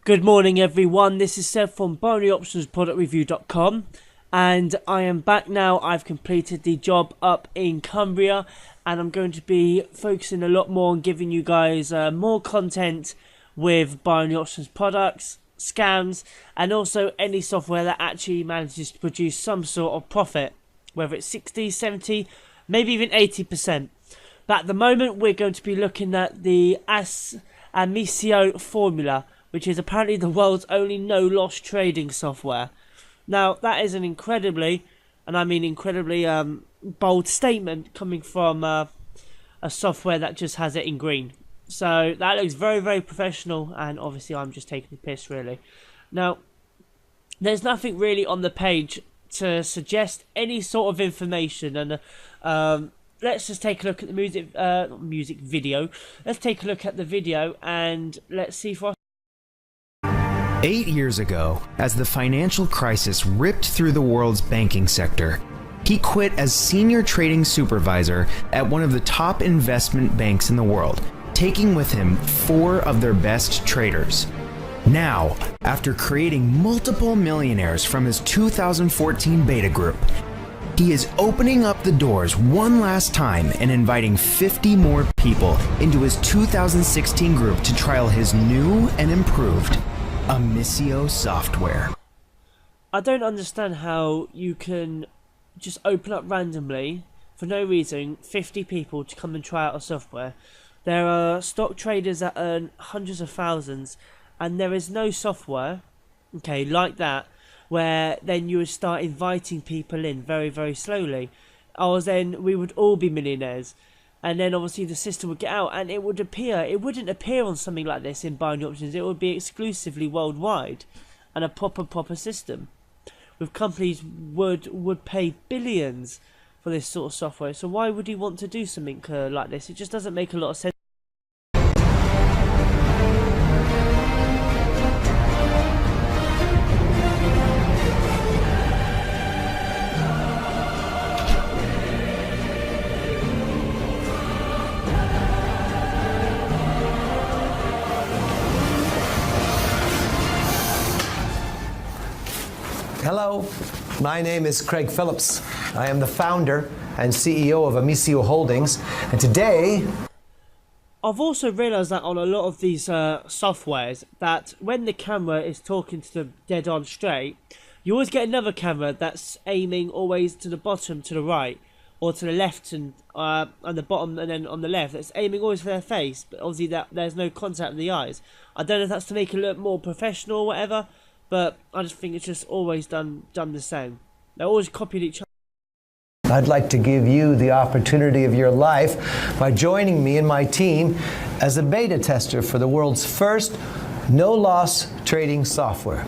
Good morning everyone, this is Seb from BinaryOptionsProductReview.com and I am back now. I've completed the job up in Cumbria and I'm going to be focusing a lot more on giving you guys more content with binary options products, scams, and also any software that actually manages to produce some sort of profit, whether it's 60, 70, maybe even 80%. But at the moment we're going to be looking at the Amissio formula, which is apparently the world's only no-loss trading software. Now, that is an incredibly, and I mean incredibly, bold statement coming from a software that just has it in green. So that looks very, very professional, and obviously I'm just taking the piss, really. Now, there's nothing really on the page to suggest any sort of information, and let's just take a look at the music video. Let's take a look at the video, and let's see for 8 years ago, as the financial crisis ripped through the world's banking sector, he quit as senior trading supervisor at one of the top investment banks in the world, taking with him 4 of their best traders. Now, after creating multiple millionaires from his 2014 beta group, he is opening up the doors one last time and inviting 50 more people into his 2016 group to trial his new and improved Amissio software. I don't understand how you can just open up randomly, for no reason, 50 people to come and try out a software. There are stock traders that earn hundreds of thousands, and there is no software, okay, like that, where then you would start inviting people in very, very slowly. Or then we would all be millionaires. And then obviously the system would get out and it would appear. It wouldn't appear on something like this in binary options. It would be exclusively worldwide and a proper system. With companies would pay billions for this sort of software. So why would he want to do something like this? It just doesn't make a lot of sense. Hello, my name is Craig Phillips. I am the founder and CEO of Amissio Holdings, and today I've also realised that on a lot of these softwares, that when the camera is talking to them dead on straight, you always get another camera that's aiming always to the bottom, to the right, or to the left, and on the bottom and then on the left. It's aiming always for their face, but obviously there's no contact with the eyes. I don't know if that's to make it look more professional or whatever, but I just think it's just always done the same. They always copied each other. I'd like to give you the opportunity of your life by joining me and my team as a beta tester for the world's first no-loss trading software.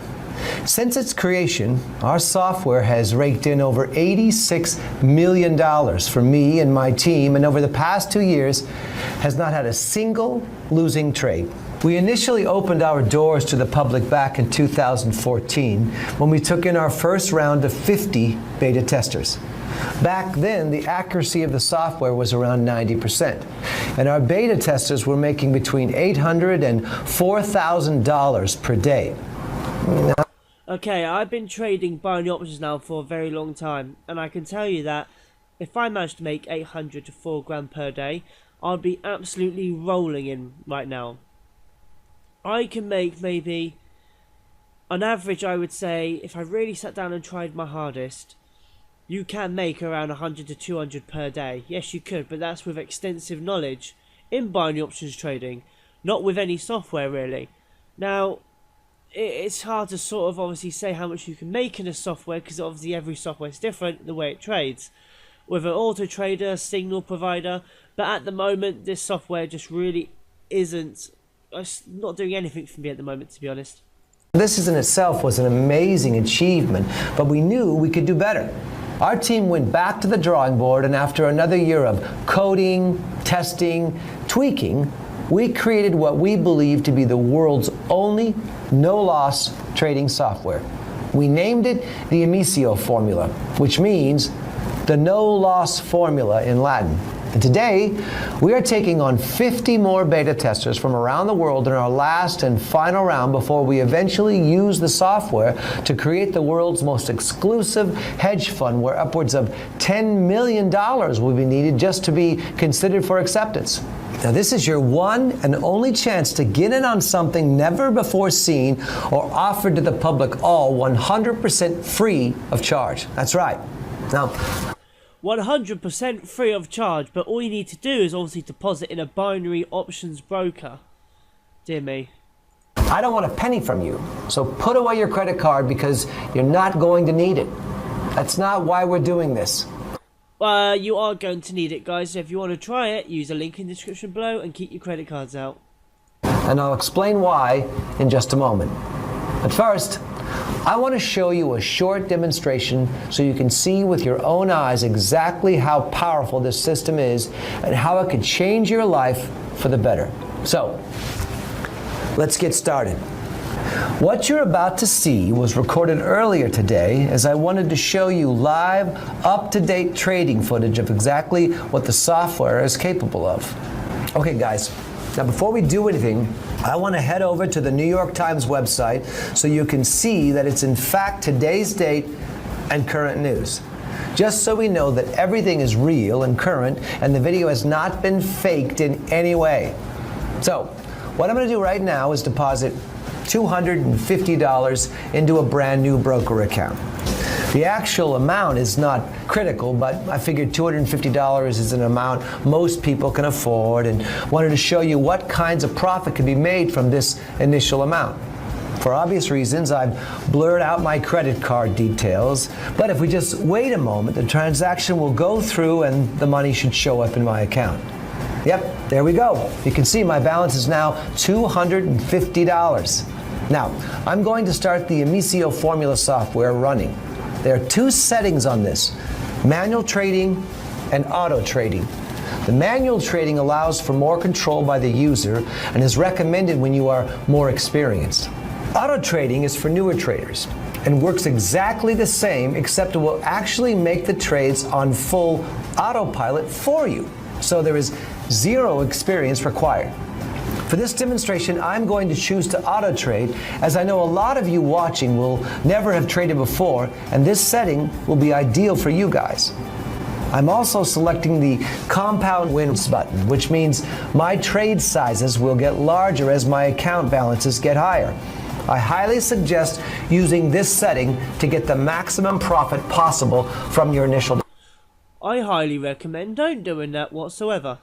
Since its creation, our software has raked in over $86 million for me and my team, and over the past 2 years has not had a single losing trade. We initially opened our doors to the public back in 2014 when we took in our first round of 50 beta testers. Back then, the accuracy of the software was around 90%, and our beta testers were making between $800 and $4,000 per day. Okay, I've been trading binary options now for a very long time, and I can tell you that if I managed to make 800 to 4 grand per day, I'd be absolutely rolling in right now. I can make maybe, on average I would say, if I really sat down and tried my hardest, you can make around 100 to 200 per day. Yes, you could, but that's with extensive knowledge in binary options trading, not with any software really. Now, it's hard to sort of obviously say how much you can make in a software, because obviously every software is different the way it trades. With an auto trader, signal provider, but at the moment this software just really isn't. It's not doing anything for me at the moment, to be honest. This in itself was an amazing achievement, but we knew we could do better. Our team went back to the drawing board, and after another year of coding, testing, tweaking, we created what we believe to be the world's only no-loss trading software. We named it the Amissio formula, which means the no-loss formula in Latin. And today, we are taking on 50 more beta testers from around the world in our last and final round before we eventually use the software to create the world's most exclusive hedge fund where upwards of $10 million will be needed just to be considered for acceptance. Now, this is your one and only chance to get in on something never before seen or offered to the public, all 100% free of charge. That's right. Now, 100% free of charge, but all you need to do is obviously deposit in a binary options broker. Dear me. I don't want a penny from you, so put away your credit card because you're not going to need it. That's not why we're doing this. You are going to need it, guys, so if you want to try it, use a link in the description below and keep your credit cards out. And I'll explain why in just a moment. But first, I want to show you a short demonstration so you can see with your own eyes exactly how powerful this system is and how it could change your life for the better. So, let's get started. What you're about to see was recorded earlier today as I wanted to show you live, up-to-date trading footage of exactly what the software is capable of. Okay, guys. Now, before we do anything, I want to head over to the New York Times website so you can see that it's in fact today's date and current news. Just so we know that everything is real and current and the video has not been faked in any way. So, what I'm going to do right now is deposit $250 into a brand new broker account. The actual amount is not critical, but I figured $250 is an amount most people can afford and wanted to show you what kinds of profit can be made from this initial amount. For obvious reasons, I've blurred out my credit card details, but if we just wait a moment, the transaction will go through and the money should show up in my account. Yep, there we go. You can see my balance is now $250. Now, I'm going to start the Amissio formula software running. There are two settings on this, manual trading and auto trading. The manual trading allows for more control by the user and is recommended when you are more experienced. Auto trading is for newer traders and works exactly the same, except it will actually make the trades on full autopilot for you. So there is zero experience required. For this demonstration, I'm going to choose to auto trade, as I know a lot of you watching will never have traded before, and this setting will be ideal for you guys. I'm also selecting the compound wins button, which means my trade sizes will get larger as my account balances get higher. I highly suggest using this setting to get the maximum profit possible from your initial I highly recommend don't doing that whatsoever.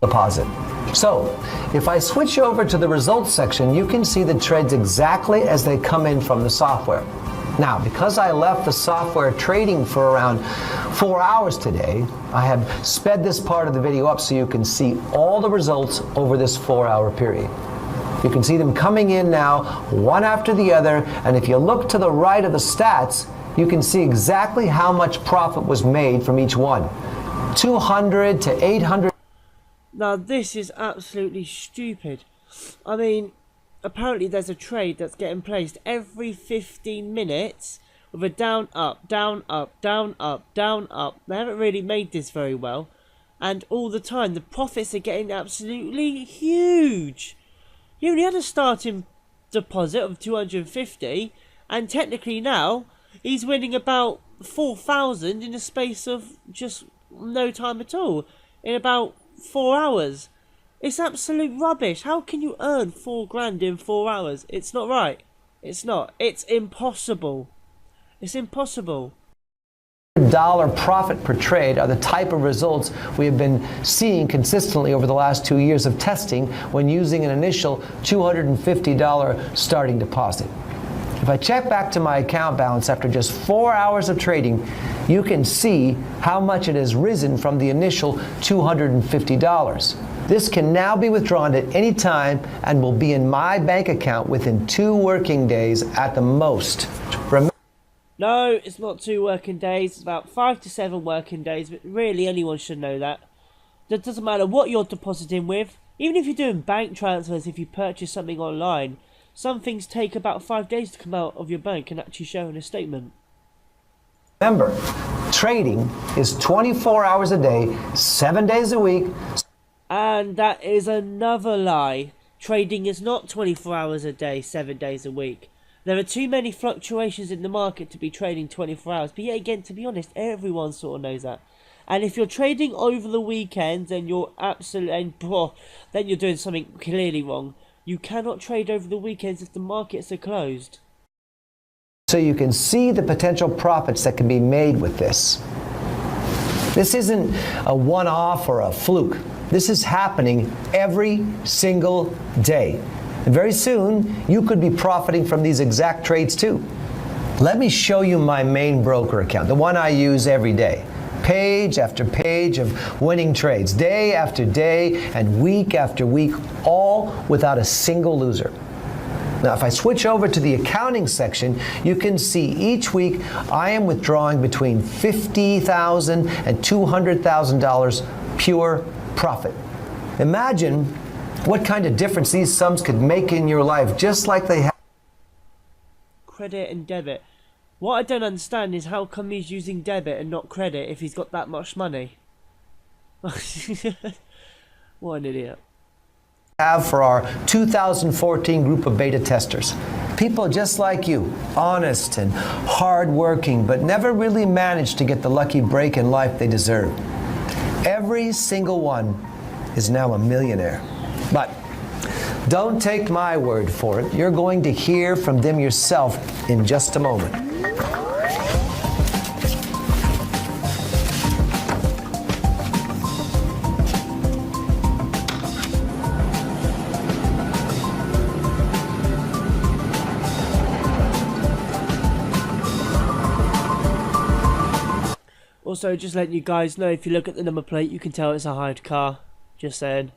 deposit. So, if I switch over to the results section, you can see the trades exactly as they come in from the software. Now, because I left the software trading for around 4 hours today, I have sped this part of the video up so you can see all the results over this 4-hour period. You can see them coming in now, one after the other, and if you look to the right of the stats, you can see exactly how much profit was made from each one. 200 to 800. Now this is absolutely stupid. I mean, apparently there's a trade that's getting placed every 15 minutes with a down, up, down, up, down, up, down, up. They haven't really made this very well. And all the time the profits are getting absolutely huge. You only had a starting deposit of 250 and technically now he's winning about 4,000 in the space of just no time at all. In about 4 hours. It's absolute rubbish. How can you earn 4 grand in 4 hours? It's not right. It's not. It's impossible. It's impossible. Dollar profit per trade are the type of results we have been seeing consistently over the last 2 years of testing when using an initial $250 starting deposit. If I check back to my account balance after just 4 hours of trading, you can see how much it has risen from the initial $250. This can now be withdrawn at any time and will be in my bank account within 2 working days at the most. No, it's not 2 working days. It's about 5 to 7 working days, but really anyone should know that. It doesn't matter what you're depositing with. Even if you're doing bank transfers, if you purchase something online, some things take about 5 days to come out of your bank and actually show in a statement. Remember, Trading is 24 hours a day, 7 days a week. And that is another lie. Trading is not 24 hours a day, 7 days a week. There are too many fluctuations in the market to be trading 24 hours. But yet again, to be honest, everyone sort of knows that. And if you're trading over the weekend, then you're then you're doing something clearly wrong. You cannot trade over the weekends if the markets are closed. So you can see the potential profits that can be made with this. This isn't a one-off or a fluke. This is happening every single day. And very soon, you could be profiting from these exact trades too. Let me show you my main broker account, the one I use every day. Page after page of winning trades, day after day and week after week, all without a single loser. Now, if I switch over to the accounting section, you can see each week I am withdrawing between $50,000 and $200,000 pure profit. Imagine what kind of difference these sums could make in your life, just like they have. Credit and debit. What I don't understand is how come he's using debit and not credit if he's got that much money. What an idiot. Have for our 2014 group of beta testers. People just like you, honest and hardworking, but never really managed to get the lucky break in life they deserve. Every single one is now a millionaire. But don't take my word for it. You're going to hear from them yourself in just a moment. Also, just letting you guys know, if you look at the number plate, you can tell it's a hired car. Just saying.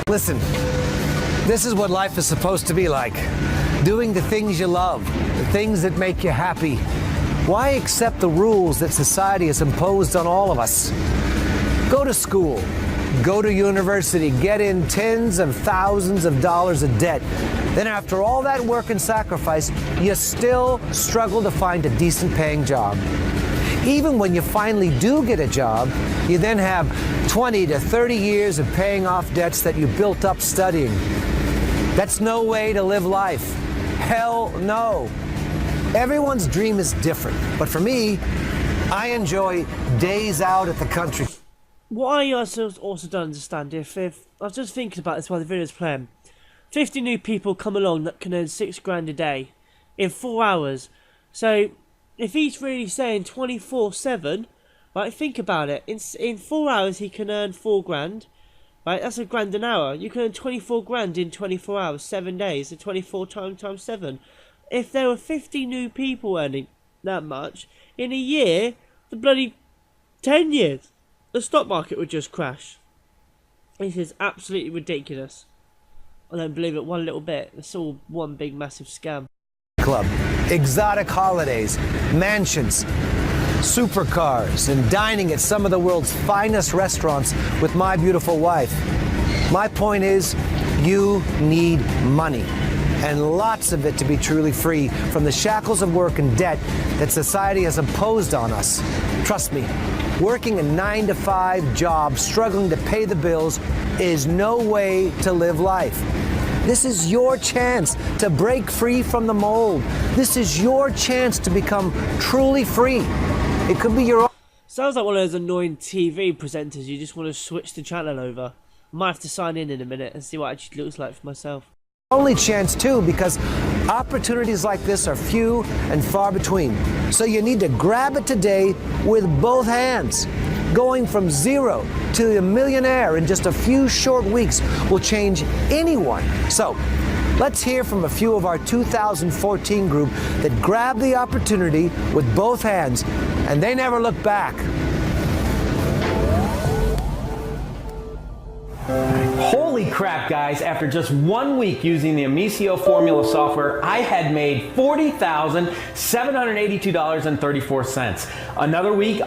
Listen, this is what life is supposed to be like. Doing the things you love, the things that make you happy. Why accept the rules that society has imposed on all of us? Go to school, go to university, get in tens of thousands of dollars of debt. Then after all that work and sacrifice, you still struggle to find a decent paying job. Even when you finally do get a job, you then have 20 to 30 years of paying off debts that you built up studying. That's no way to live life. Hell no. Everyone's dream is different, but for me, I enjoy days out at the country. What I also don't understand, if I was just thinking about this while the video's playing, 50 new people come along that can earn $6 grand a day in 4 hours. So if he's really saying 24/7, right? Think about it. In 4 hours he can earn $4 grand, right? That's $1 grand an hour. You can earn 24 grand in 24 hours, 7 days, so 24 times 7. If there were 50 new people earning that much in a year, the bloody 10 years. The stock market would just crash. This is absolutely ridiculous. I don't believe it one little bit. It's all one big massive scam. Club, exotic holidays, mansions, supercars, and dining at some of the world's finest restaurants with my beautiful wife. My point is, you need money, and lots of it to be truly free from the shackles of work and debt that society has imposed on us. Trust me. Working a 9-to-5 job, struggling to pay the bills, is no way to live life. This is your chance to break free from the mold. This is your chance to become truly free. It could be your own. Sounds like one of those annoying TV presenters. You just want to switch the channel over. I might have to sign in a minute and see what it actually looks like for myself. Only chance too, because opportunities like this are few and far between. So you need to grab it today with both hands. Going from zero to a millionaire in just a few short weeks will change anyone. So let's hear from a few of our 2014 group that grabbed the opportunity with both hands and they never look back. Holy crap, guys, after just 1 week using the Amissio formula software, I had made $40,782.34. Another week,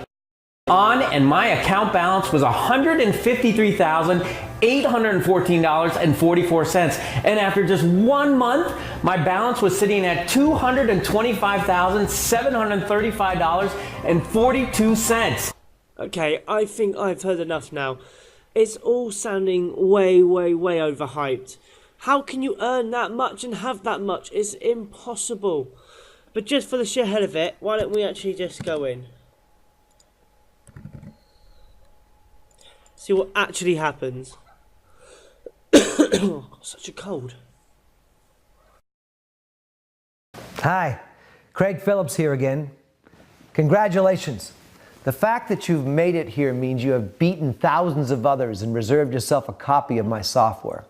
on, and my account balance was $153,814.44. And after just 1 month, my balance was sitting at $225,735.42. Okay, I think I've heard enough now. It's all sounding way, way, way overhyped. How can you earn that much and have that much? It's impossible. But just for the sheer hell of it, why don't we actually just go in? See what actually happens. Oh, got such a cold. Hi, Craig Phillips here again. Congratulations. The fact that you've made it here means you have beaten thousands of others and reserved yourself a copy of my software.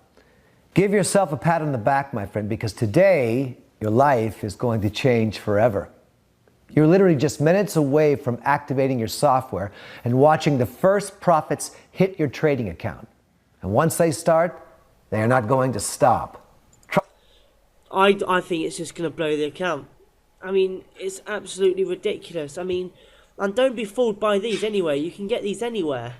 Give yourself a pat on the back, my friend, because today your life is going to change forever. You're literally just minutes away from activating your software and watching the first profits hit your trading account. And once they start, they are not going to stop. I think it's just going to blow the account. I mean, it's absolutely ridiculous. I mean, and don't be fooled by these anyway. You can get these anywhere.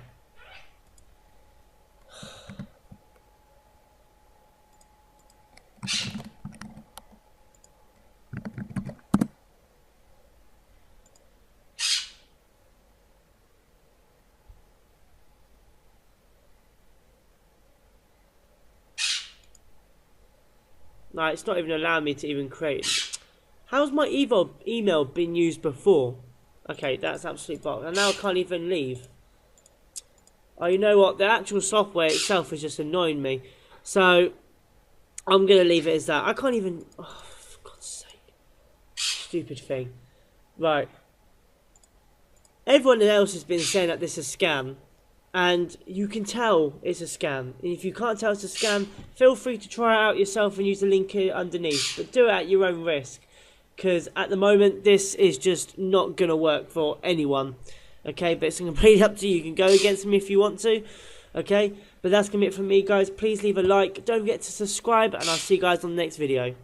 No, it's not even allowing me to even create. How's my email been used before? Okay, that's absolute box. And now I can't even leave. Oh, you know what? The actual software itself is just annoying me. So, I'm going to leave it as that. I can't even... Oh, for God's sake. Stupid thing. Right. Everyone else has been saying that this is a scam. And you can tell it's a scam. And if you can't tell it's a scam, feel free to try it out yourself and use the link here underneath. But do it at your own risk. Because at the moment, this is just not going to work for anyone. Okay, but it's completely up to you. You can go against me if you want to. Okay, but that's going to be it from me, guys. Please leave a like. Don't forget to subscribe. And I'll see you guys on the next video.